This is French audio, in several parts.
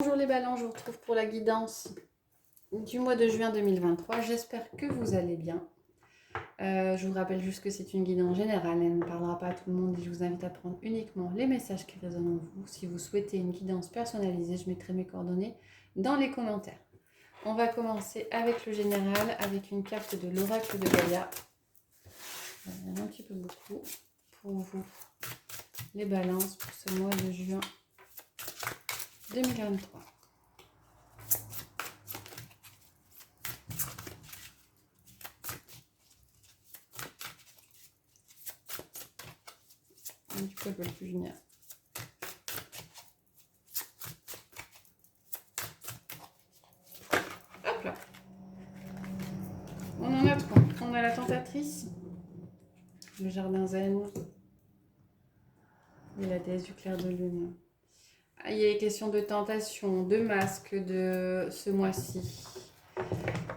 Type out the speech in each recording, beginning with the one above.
Bonjour les ballons, je vous retrouve pour la guidance du mois de juin 2023. J'espère que vous allez bien. Je vous rappelle juste que c'est une guidance générale, elle ne parlera pas à tout le monde et je vous invite à prendre uniquement les messages qui résonnent en vous. Si vous souhaitez une guidance personnalisée, je mettrai mes coordonnées dans les commentaires. On va commencer avec le général, avec une carte de l'oracle de Gaïa. Il y en a un petit peu beaucoup pour vous, les balances pour ce mois de juin 2023. Du coup, elle ne peut plus venir. Hop là. On en a trois. On a la tentatrice, le jardin zen et la déesse du clair de lune. Il y a les questions de tentation, de masque de ce mois-ci.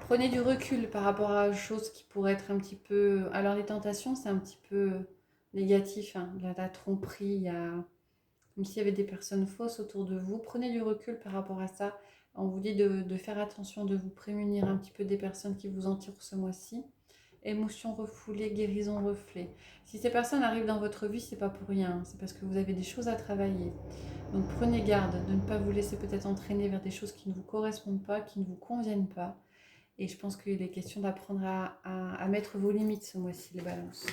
Prenez du recul par rapport à choses qui pourraient être un petit peu... Alors les tentations, c'est un petit peu négatif. Hein. La tromperie, il y a comme s'il y avait des personnes fausses autour de vous. Prenez du recul par rapport à ça. On vous dit de faire attention, de vous prémunir un petit peu des personnes qui vous en tirent ce mois-ci. Émotions refoulées, guérison reflet. Si ces personnes arrivent dans votre vie, c'est pas pour rien. C'est parce que vous avez des choses à travailler. Donc prenez garde de ne pas vous laisser peut-être entraîner vers des choses qui ne vous correspondent pas, qui ne vous conviennent pas. Et je pense qu'il est question d'apprendre à mettre vos limites ce mois-ci, les balances.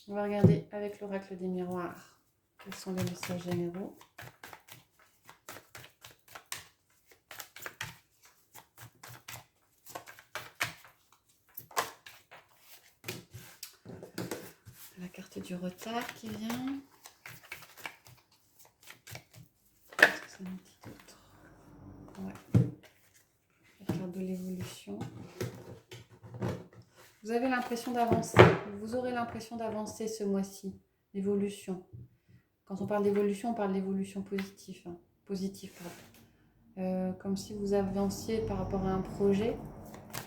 On va regarder avec l'oracle des miroirs quels sont les messages généraux. La carte du retard qui vient. Est-ce que c'est un petit autre? Ouais. La carte de l'évolution. Vous avez l'impression d'avancer. Vous aurez l'impression d'avancer ce mois-ci. L'évolution. Quand on parle d'évolution, on parle d'évolution positive. Hein. Positive, pardon. Comme si vous avanciez par rapport à un projet.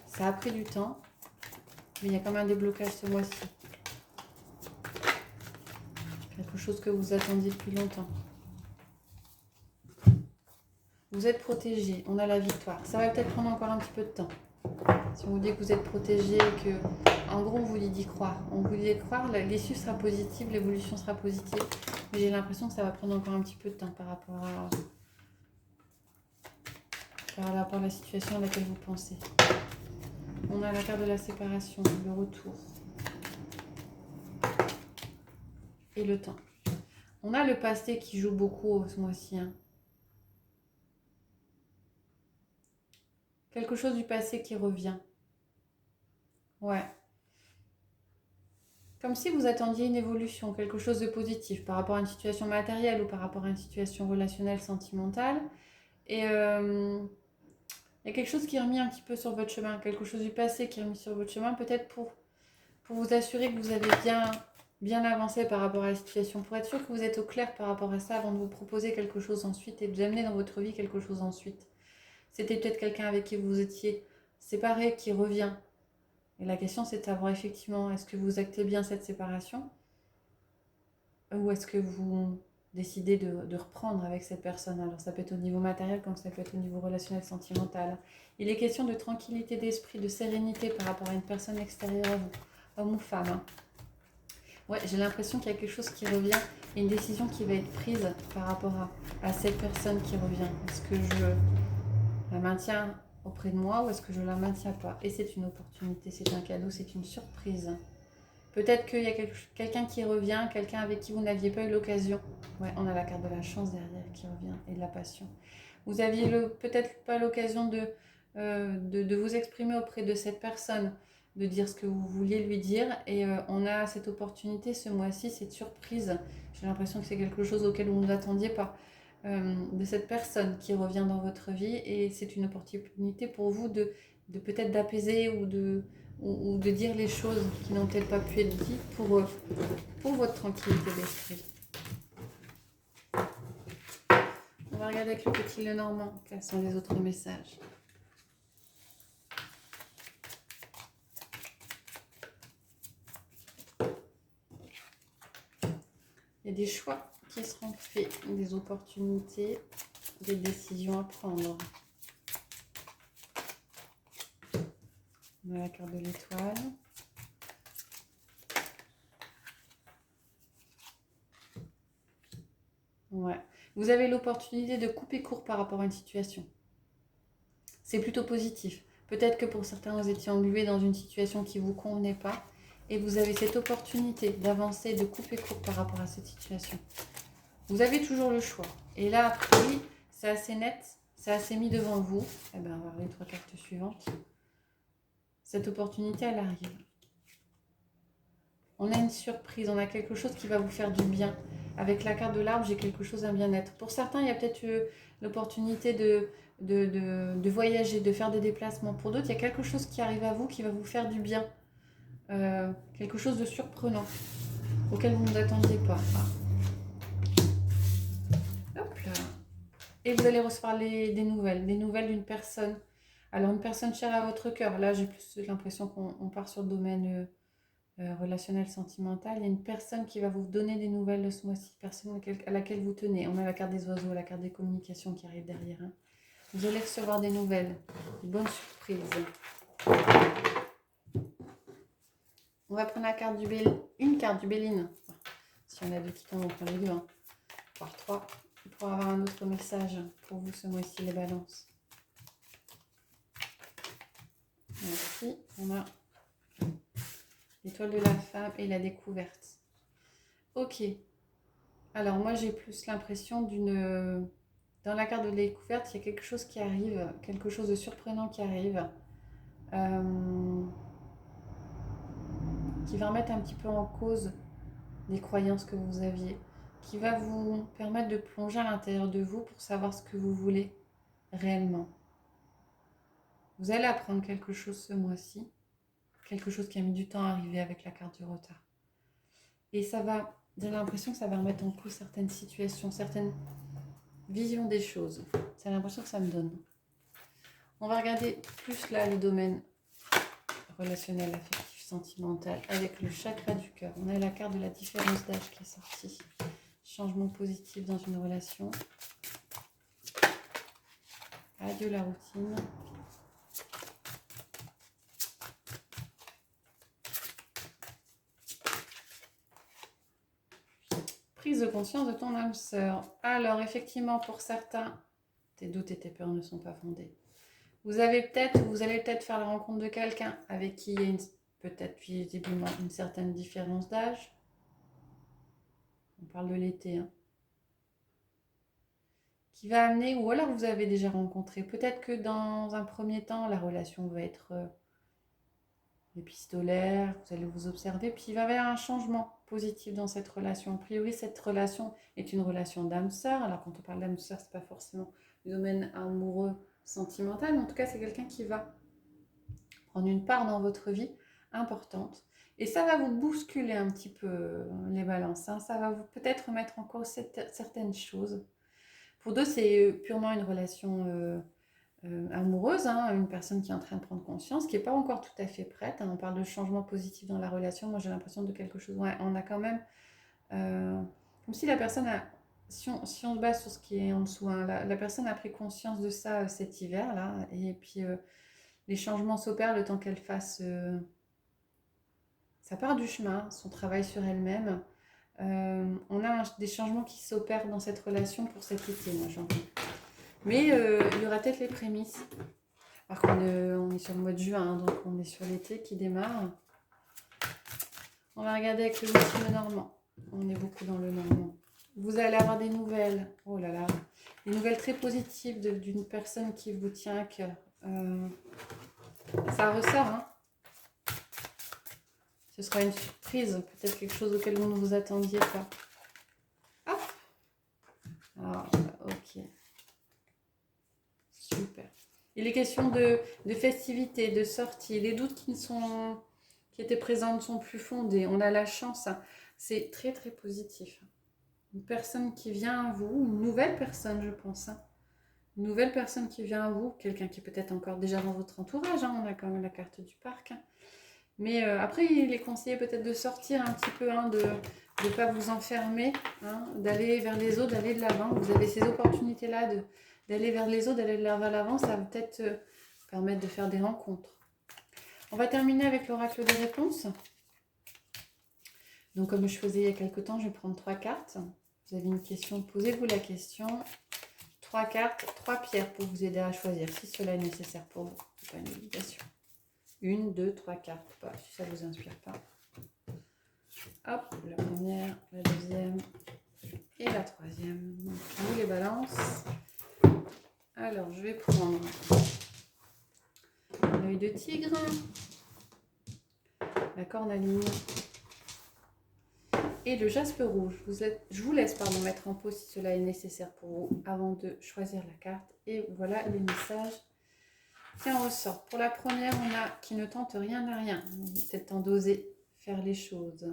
Ça a pris du temps. Mais il y a quand même un déblocage ce mois-ci. Quelque chose que vous attendiez depuis longtemps. Vous êtes protégé, on a la victoire. Ça va peut-être prendre encore un petit peu de temps. Si on vous dit que vous êtes protégé, que, en gros, on vous dit d'y croire. On vous dit d'y croire, l'issue sera positive, l'évolution sera positive. Mais j'ai l'impression que ça va prendre encore un petit peu de temps par rapport à la situation à laquelle vous pensez. On a la carte de la séparation, le retour. Et le temps. On a le passé qui joue beaucoup ce mois-ci. Hein. Quelque chose du passé qui revient. Ouais. Comme si vous attendiez une évolution, quelque chose de positif par rapport à une situation matérielle ou par rapport à une situation relationnelle, sentimentale. Et il y a quelque chose qui est remis un petit peu sur votre chemin, quelque chose du passé qui est remis sur votre chemin, peut-être pour vous assurer que vous avez bien avancé par rapport à la situation, pour être sûr que vous êtes au clair par rapport à ça avant de vous proposer quelque chose ensuite et de vous amener dans votre vie quelque chose ensuite. C'était peut-être quelqu'un avec qui vous étiez séparé qui revient. Et la question, c'est de savoir effectivement, est-ce que vous actez bien cette séparation ou est-ce que vous décidez de reprendre avec cette personne? Alors ça peut être au niveau matériel comme ça peut être au niveau relationnel, sentimental. Il est question de tranquillité d'esprit, de sérénité par rapport à une personne extérieure à vous, homme ou femme. Hein. Ouais, j'ai l'impression qu'il y a quelque chose qui revient et une décision qui va être prise par rapport à cette personne qui revient. Est-ce que je la maintiens auprès de moi ou est-ce que je ne la maintiens pas? Et c'est une opportunité, c'est un cadeau, c'est une surprise. Peut-être qu'il y a quelqu'un qui revient, quelqu'un avec qui vous n'aviez pas eu l'occasion. Ouais, on a la carte de la chance derrière qui revient et de la passion. Vous aviez peut-être pas l'occasion de vous exprimer auprès de cette personne, de dire ce que vous vouliez lui dire. Et on a cette opportunité ce mois-ci, cette surprise. J'ai l'impression que c'est quelque chose auquel vous ne vous attendiez pas. De cette personne qui revient dans votre vie. Et c'est une opportunité pour vous de peut-être d'apaiser ou de dire les choses qui n'ont peut-être pas pu être dites pour votre tranquillité d'esprit. On va regarder avec le petit Lenormand quels sont les autres messages. Il y a des choix qui seront faits, des opportunités, des décisions à prendre. On a la carte de l'étoile. Ouais. Vous avez l'opportunité de couper court par rapport à une situation. C'est plutôt positif. Peut-être que pour certains, vous étiez englués dans une situation qui ne vous convenait pas. Et vous avez cette opportunité d'avancer, de couper court par rapport à cette situation. Vous avez toujours le choix. Et là, après, c'est assez net, c'est assez mis devant vous. Eh bien, on va voir les 3 cartes suivantes. Cette opportunité, elle arrive. On a une surprise, on a quelque chose qui va vous faire du bien. Avec la carte de l'arbre, j'ai quelque chose à bien-être. Pour certains, il y a peut-être l'opportunité de voyager, de faire des déplacements. Pour d'autres, il y a quelque chose qui arrive à vous qui va vous faire du bien. Quelque chose de surprenant, auquel vous ne vous attendiez pas. Ah. Hop là. Et vous allez recevoir des nouvelles d'une personne. Alors, une personne chère à votre cœur. Là, j'ai plus l'impression qu'on part sur le domaine relationnel, sentimental. Il y a une personne qui va vous donner des nouvelles ce mois-ci, personne à laquelle vous tenez. On a la carte des oiseaux, la carte des communications qui arrive derrière. Hein. Vous allez recevoir des nouvelles, des bonnes surprises. On va prendre la carte une carte du Béline. Si on a 2 qui tombent, on prend les 2. Hein. Voire 3. Pour avoir un autre message pour vous ce mois-ci, les balances. Merci. On a l'étoile de la femme et la découverte. Ok. Alors moi j'ai plus l'impression dans la carte de la découverte, il y a quelque chose qui arrive, quelque chose de surprenant qui arrive, qui va remettre un petit peu en cause des croyances que vous aviez, qui va vous permettre de plonger à l'intérieur de vous pour savoir ce que vous voulez réellement. Vous allez apprendre quelque chose ce mois-ci, quelque chose qui a mis du temps à arriver avec la carte du retard. Et j'ai l'impression que ça va remettre en cause certaines situations, certaines visions des choses. C'est l'impression que ça me donne. On va regarder plus là le domaine relationnel, affectif, sentimental, avec le chakra du cœur. On a la carte de la différence d'âge qui est sortie. Changement positif dans une relation. Adieu la routine. Prise de conscience de ton âme sœur. Alors, effectivement, pour certains, tes doutes et tes peurs ne sont pas fondés. Vous allez peut-être faire la rencontre de quelqu'un avec qui il y a peut-être visiblement une certaine différence d'âge. On parle de l'été. Hein. Qui va amener, ou alors vous avez déjà rencontré. Peut-être que dans un premier temps, la relation va être épistolaire, vous allez vous observer, puis il va y avoir un changement positif dans cette relation. A priori, cette relation est une relation d'âme sœur. Alors quand on parle d'âme sœur, c'est pas forcément le domaine amoureux, sentimental, mais en tout cas, c'est quelqu'un qui va prendre une part dans votre vie importante. Et ça va vous bousculer un petit peu les balances. Hein. Ça va vous peut-être mettre en cause certaines choses. Pour d'autres, c'est purement une relation amoureuse, hein, une personne qui est en train de prendre conscience, qui n'est pas encore tout à fait prête. Hein. On parle de changement positif dans la relation. Moi, j'ai l'impression de quelque chose. Ouais, on a quand même... comme si la personne a... Si on se base sur ce qui est en dessous, hein, la personne a pris conscience de ça cet hiver-là. Et puis, les changements s'opèrent le temps qu'elle fasse... sa part du chemin, son travail sur elle-même. On a des changements qui s'opèrent dans cette relation pour cet été, moi j'entends. Mais il y aura peut-être les prémices. Alors qu'on est sur le mois de juin, hein, donc on est sur l'été qui démarre. On va regarder avec le ultime normand. On est beaucoup dans le normand. Vous allez avoir des nouvelles. Oh là là. Des nouvelles très positives d'une personne qui vous tient à cœur. Ça ressort, hein. Ce sera une surprise, peut-être quelque chose auquel vous ne vous attendiez pas. Hop. Ah, ok. Super. Il est question de festivités, de sorties. Les doutes qui étaient présents ne sont plus fondés. On a la chance. Hein. C'est très, très positif. Une personne qui vient à vous, une nouvelle personne, je pense. Hein. Une nouvelle personne qui vient à vous, quelqu'un qui est peut-être encore déjà dans votre entourage. Hein. On a quand même la carte du parc. Hein. Mais après, il est conseillé peut-être de sortir un petit peu, hein, de ne pas vous enfermer, hein, d'aller vers les autres, d'aller de l'avant. Vous avez ces opportunités-là d'aller vers les autres, d'aller vers l'avant. Ça va peut-être vous permettre de faire des rencontres. On va terminer avec l'oracle des réponses. Donc, comme je faisais il y a quelques temps, je vais prendre 3 cartes. Vous avez une question, posez-vous la question. 3 cartes, 3 pierres pour vous aider à choisir si cela est nécessaire pour vous. C'est pas une obligation. 1, 2, 3 cartes. Bah, si ça ne vous inspire pas. Hop, la première, la deuxième et la troisième. Donc, vous les balances. Alors, je vais prendre l'œil de tigre, la cornaline et le jaspe rouge. Je vous laisse mettre en pause si cela est nécessaire pour vous avant de choisir la carte. Et voilà les messages qui en ressortent. Pour la première, on a qui ne tente rien à rien. Il est peut-être temps d'oser faire les choses.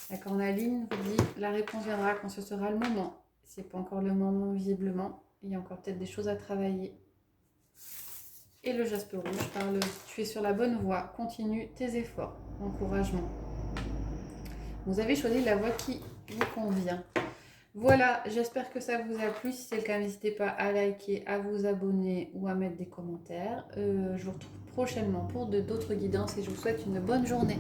La cornaline vous dit la réponse viendra quand ce sera le moment. C'est pas encore le moment visiblement. Il y a encore peut-être des choses à travailler. Et le jaspe rouge parle tu es sur la bonne voie. Continue tes efforts. Encouragement. Vous avez choisi la voie qui vous convient. Voilà, j'espère que ça vous a plu. Si c'est le cas, n'hésitez pas à liker, à vous abonner ou à mettre des commentaires. Je vous retrouve prochainement pour d'autres guidances et je vous souhaite une bonne journée.